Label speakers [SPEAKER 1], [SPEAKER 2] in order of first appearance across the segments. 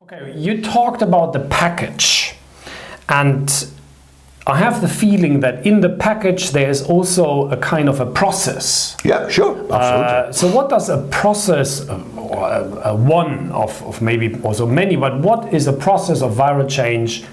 [SPEAKER 1] Okay, you talked about the package, and I have the feeling that in the package there is also a kind of a process.
[SPEAKER 2] Yeah, sure, absolutely.
[SPEAKER 1] So what does a process, one of maybe also many, but what is a process of viral change?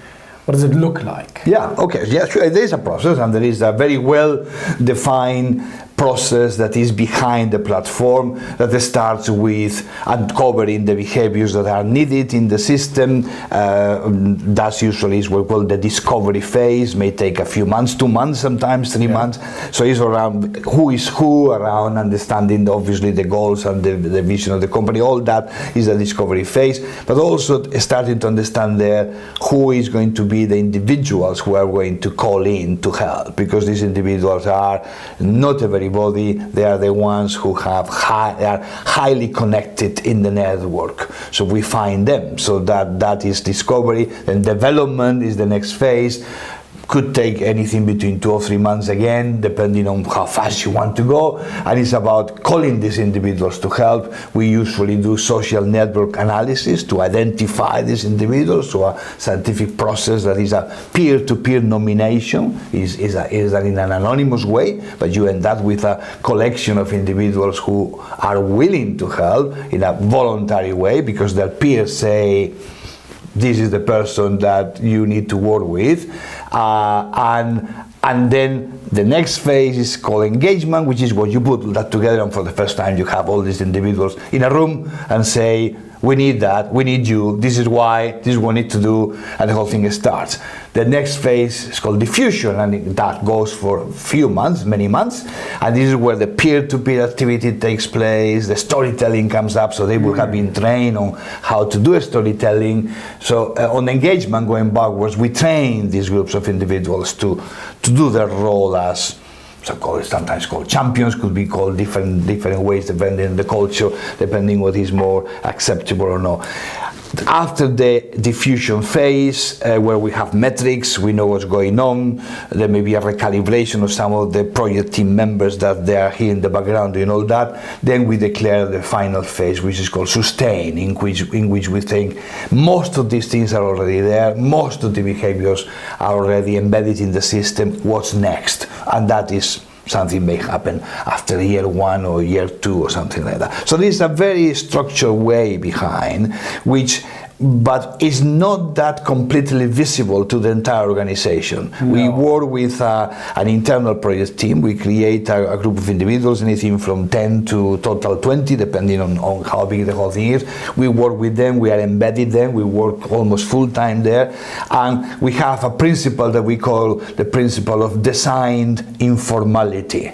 [SPEAKER 1] What does it look like?
[SPEAKER 2] Yeah, okay, yeah, sure, there is a process, and there is a very well defined process that is behind the platform that starts with uncovering the behaviors that are needed in the system. That's usually is what we call the discovery phase, may take a few months, 2 months, sometimes 3 months. So it's around who is who, around understanding obviously the goals and the vision of the company. All that is the discovery phase, but also starting to understand there who is going to be the individuals who are going to call in to help, because these individuals are not everybody, they are the ones who are highly connected in the network. So we find them. So that is discovery. Then development is the next phase. Could take anything between 2 or 3 months again, depending on how fast you want to go. And it's about calling these individuals to help. We usually do social network analysis to identify these individuals. So a scientific process that is a peer-to-peer nomination is in an anonymous way, but you end up with a collection of individuals who are willing to help in a voluntary way because their peers say, this is the person that you need to work with, and then the next phase is called engagement, which is what you put that together, and for the first time you have all these individuals in a room and say, we need that, we need you, this is why, this is what we need to do, and the whole thing starts. The next phase is called diffusion, and that goes for a few months, many months, and this is where the peer-to-peer activity takes place, the storytelling comes up, so they will have been trained on how to do storytelling. So on engagement, going backwards, we train these groups of individuals to do their role as sometimes called champions, could be called different ways depending on the culture, depending what is more acceptable or not. After the diffusion phase, where we have metrics, we know what's going on, there may be a recalibration of some of the project team members that they are here in the background doing all that, then we declare the final phase, which is called sustain, in which we think most of these things are already there, most of the behaviors are already embedded in the system, what's next? And that is something may happen after year 1 or year 2 or something like that. So this is a very structured way behind, but is not that completely visible to the entire organization. No. We work with an internal project team. We create a group of individuals, anything from 10 to total 20, depending on how big the whole thing is. We work with them, we are embedded them, we work almost full-time there, and we have a principle that we call the principle of designed informality,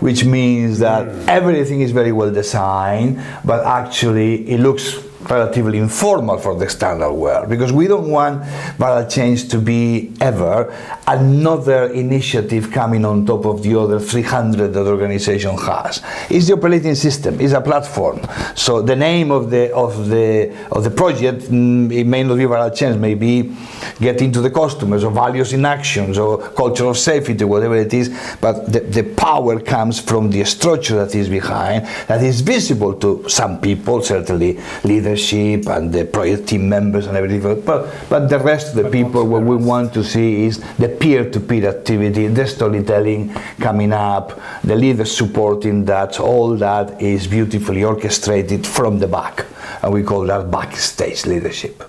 [SPEAKER 2] which means that everything is very well designed, but actually it looks relatively informal for the external world, because we don't want viral change to be ever another initiative coming on top of the other 300 that the organization has. It's the operating system, it's a platform. So the name of the project, it may not be viral change, maybe getting to the customers, or values in actions, or culture of safety, whatever it is, but the power comes from the structure that is behind, that is visible to some people, certainly leaders and the project team members and everything, but the rest of the people, what we want to see is the peer-to-peer activity, the storytelling coming up, the leaders supporting that. All that is beautifully orchestrated from the back, and we call that backstage leadership.